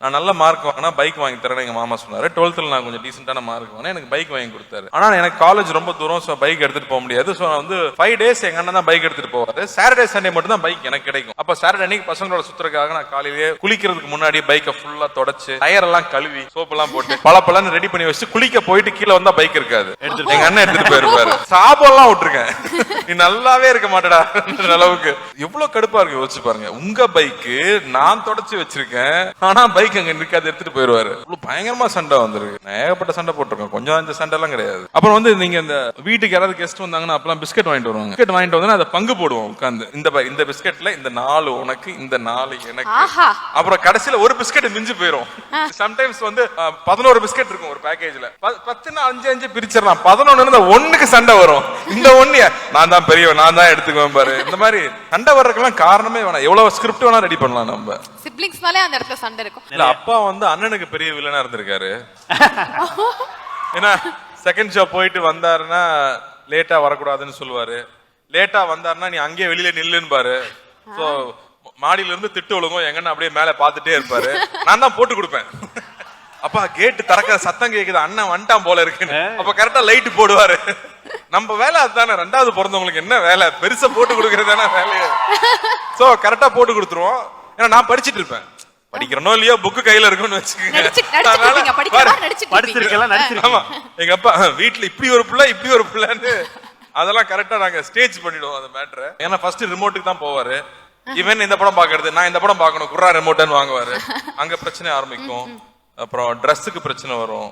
நான் நல்ல மார்க் வாங்கினா பைக் வாங்கி தரேன் எங்க மாமா சொன்னாரு. 12th நான் கொஞ்சம் டீசென்டான மார்க் வாங்கினேன், எனக்கு பைக் வாங்கி கொடுத்தாரு. ஆனா எனக்கு காலேஜ் ரொம்ப தூரம், ஸோ பைக் எடுத்துட்டு போக முடியாது. ஸோ வந்து 5 days எங்க அண்ணன் தான் பைக் எடுத்துட்டு போவாரு. சாட்டர்டே சண்டே மட்டும் தான் பைக் எனக்கு கிடைக்கும். அப்ப சாட்டர்டே அன்னைக்கு பசங்களோட சுத்துறதுக்காக நான் காலையிலேயே குளிக்கிறதுக்கு முன்னாடி பைக்கை ஃபுல்லா தொடச்சு டயர் எல்லாம் கழுவி சோப்பு எல்லாம் போட்டு பல ரெடி பண்ணி வச்சு குளிக்க போயிட்டு கீழே வந்தா பைக் இருக்காது, எங்க அண்ணன் எடுத்துட்டு போயிருப்பாரு. சாபம்லாம் விட்டுருக்கேன், நீ நல்லாவே இருக்க மாட்டடா அளவுக்கு. எவ்வளவு கடுப்பா இருக்கு யோசிச்சு பாருங்க. உங்க பைக்கு நான் தொடச்சு வச்சிருக்கேன், ஆனா பைக் அங்க இருக்காது, எடுத்துட்டு போயிருவாரு. பயங்கரமா சண்டை வந்துருக்கு, ஏகப்பட்ட சண்டை போட்டிருக்கோம், கொஞ்சம் அந்த சண்டை எல்லாம் கிடையாது. அப்புறம் வந்து நீங்க இந்த வீட்டுக்கு யாராவது கெஸ்ட் வந்தாங்கன்னா அப்பெல்லாம் பிஸ்கட் வாங்கிட்டு வருவாங்க. பிஸ்கட் வாங்கிட்டு வந்து அதை பங்கு போடுவோம் உட்காந்து. இந்த பிஸ்கட்ல இந்த 4 உனக்கு, இந்த 4 எனக்கு. அப்புறம் கடைசியில ஒரு பிஸ்கட் மிஞ்சு போயிரும். சம்டைம்ஸ் வந்து 11 பிஸ்கட் இருக்கும் ஒரு பேக்கேஜ்ல, 10ன்னு 5 பிரிச்சிடலாம். 11 ஒண்ணுக்கு சண்டை வரும். இந்த ஒண்ணு நான் தான் பெரியவன், நான் தான் எடுத்துக்குவேன் பாரு. இந்த மாதிரி சண்டை வர்றதுக்கெல்லாம் காரணமே வேணாம், எவ்வளவு ஸ்கிரிப்ட் வேணா ரெடி பண்ணலாம் நம்ம. சிப்லிங்ஸ்னாலே அந்த இடத்துல சண்டை இருக்கும். இல்ல அப்பா வந்து அண்ணனுக்கு பெரிய வில்லனா இருந்திருக்காரு. ஏன்னா செகண்ட் ஷோ போயிட்டு வந்தாருன்னா லேட்டா வரக்கூடாதுன்னு சொல்லுவாரு. லேட்டா வந்தாருன்னா நீ அங்கேயே வெளியில நில்லுன்னு பாரு. சோ மாடியில இருந்து திட்டு ஒழுங்கும், எங்கன்னா அப்படியே மேல பாத்துட்டே இருப்பாரு. நான் தான் போட்டு கொடுப்பேன். அப்பா கேட்டு திறக்கிற சத்தம் கேக்குது, அண்ணன் வந்துட்டான் போல இருக்குன்னு. அப்ப கரெக்டா லைட் போடுவாரு. நம்ம வேலை அதுதானே, 2வது பிறந்தவங்களுக்கு என்ன வேலை, பெருசா போட்டு கொடுக்கறதானே வேலையை. சோ கரெக்டா போட்டு கொடுத்துருவோம். ஏன்னா நான் படிச்சுட்டு இருப்பேன், படிக்கிறனோ இல்லையோ புக்கு கையில இருக்கும்னு வச்சுக்கோங்க. எங்க அப்பா வீட்டுல இப்படி ஒரு பிள்ளைன்னு அதெல்லாம் கரெக்டா நாங்க ஸ்டேஜ் பண்ணிடுவோம் அந்த மேட்டரை. ஏன்னா ஃபர்ஸ்ட் ரிமோட்டுக்கு தான் போவாரு. இவன் இந்த படம் பாக்குறது, நான் இந்த படம் பாக்கணும், குர்ரா ரிமோட்னு வாங்குவாரு. அங்க பிரச்சனை ஆரம்பிக்கும். அப்புறம் ட்ரெஸ்ஸுக்கு பிரச்சனை வரும்.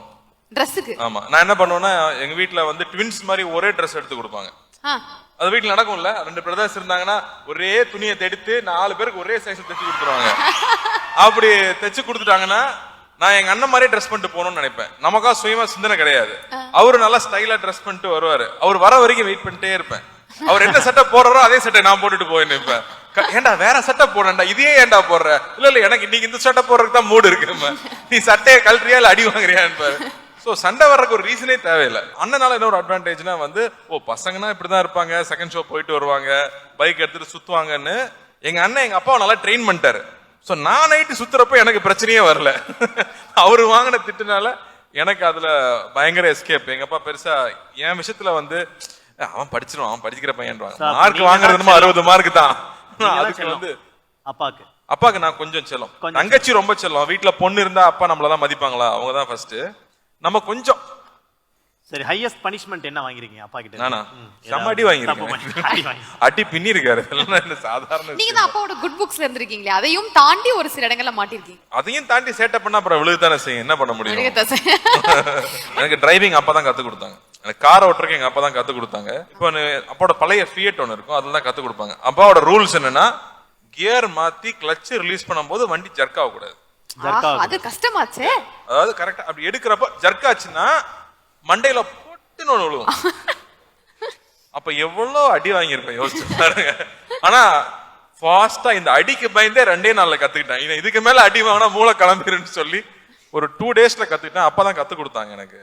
ஆமா, நான் என்ன பண்ணுவேன்னா எங்க வீட்டுல வந்து ட்வின்ஸ் மாதிரி ஒரே ட்ரெஸ் எடுத்து கொடுப்பாங்க. அது வீட்டுல நடக்கும்ல, 2 பிரதர்ஸ் இருந்தாங்கன்னா ஒரே துணியை எடுத்து 4 பேருக்கு ஒரே சைஸ்ல தைச்சு கொடுத்துருவாங்க. அப்படி தைச்சு கொடுத்துட்டாங்கன்னா நான் எங்க அண்ணன் மாதிரி ட்ரெஸ் பண்ணிட்டு போகணும்னு நினைப்பேன். நமக்கா சுயமா சிந்தனை கிடையாது. அவரு நல்லா ஸ்டைலா ட்ரெஸ் பண்ணிட்டு வருவாரு. அவர் வர வரைக்கும் வெயிட் பண்ணிட்டே இருப்பேன். அவர் என்ன சட்டை போடுறாரோ அதே சட்டை நான் போட்டுட்டு போய் நிற்பேன். ஏண்டா வேற சட்டை போடா, இதே ஏண்டா போடுற? இல்ல எனக்கு இன்னைக்கு இந்த சட்டை போடுறதுக்கு தான் மூடு இருக்கு, நீ சட்டையை கழட்டுறியா இல்ல அடி வாங்குறியான்னு. சோ சண்டை வர்றதுக்கு ஒரு ரீசனே தேவையில்லை. அண்ணனால என்ன ஒரு அட்வான்டேஜ்னா வந்து பசங்கன்னா இப்படிதான் இருப்பாங்க, செகண்ட் ஷோ போயிட்டு வருவாங்க, பைக் எடுத்துட்டு சுத்துவாங்கன்னு எங்க அண்ணன் எங்க அப்பாவை நல்லா ட்ரெயின் பண்ணிட்டாரு. சோ நான் நைட்டு சுத்துறப்ப எனக்கு பிரச்சனையே வரல. அவரு வாங்கின திட்டுனால எனக்கு அதுல பயங்கர எஸ்கேப். எங்க அப்பா பெருசா என் விஷயத்துல வந்து அவன் படிச்சிருவான், அவன் படிக்கிற பையன், மார்க் வாங்குறது 60 மார்க் தான். அதுக்கு வந்து அப்பாக்கு நான் கொஞ்சம் செல்லம், தங்கச்சி ரொம்ப செல்லம். வீட்டுல பொண்ணு இருந்தா அப்பா நம்மளதான் மதிப்பாங்களா, அவங்கதான் ஃபர்ஸ்ட். நம்ம கொஞ்சம் சரி. ஹையஸ்ட் பனிஷ்மென்ட் என்ன வாங்குறீங்க அப்பா கிட்ட? நானா செம்ம அடி வாங்கிருக்கேன். அடி பின்னி இருக்காரு. சாதாரண நீங்க தான் அப்பாவோட குட் புக்ஸ்ல இருந்திருக்கீங்களே, அதையும் தாண்டி ஒரு சில இடங்கள்ல மாட்டிருக்கீங்க. அதையும் தாண்டி சேட்டை பண்ணா அப்புறம் விழுதானே செய்யும், என்ன பண்ண முடியும். எனக்கு டிரைவிங் அப்பா தான் கத்து கொடுத்தாங்க. எனக்கு கார் ஓட்டுறதுக்கு எங்க அப்பா தான் கத்து கொடுத்தாங்க. இப்போ அப்பாவோட பழைய ஃபியட் ஒன்று இருக்கும், அதுல தான் கத்து கொடுப்பாங்க. அப்பாவோட ரூல்ஸ் என்னன்னா கியர் மாத்தி கிளட்ச் ரிலீஸ் பண்ணும்போது வண்டி ஜர்க் ஆக கூடாது. அது கஷ்டமாச்சே. அதாவது கரெக்டா அப்படி எடுக்கிறப்ப ஜர்க் ஆச்சுன்னா மண்டையில போட்டுன்னு ஒண்ணு விழுவும். அப்ப எவ்வளவு அடி வாங்கியிருப்பேன் யோசிச்சு பாருங்க. ஆனா ஃபாஸ்டா இந்த அடிக்கு பயந்தே 2 நாள்ல கத்துக்கிட்டேன். இதுக்கு மேல அடி வாங்கினா மூளை கிளம்பிருன்னு சொல்லி ஒரு 2 daysல கத்துக்கிட்டேன். அப்பதான் கத்து கொடுத்தாங்க எனக்கு.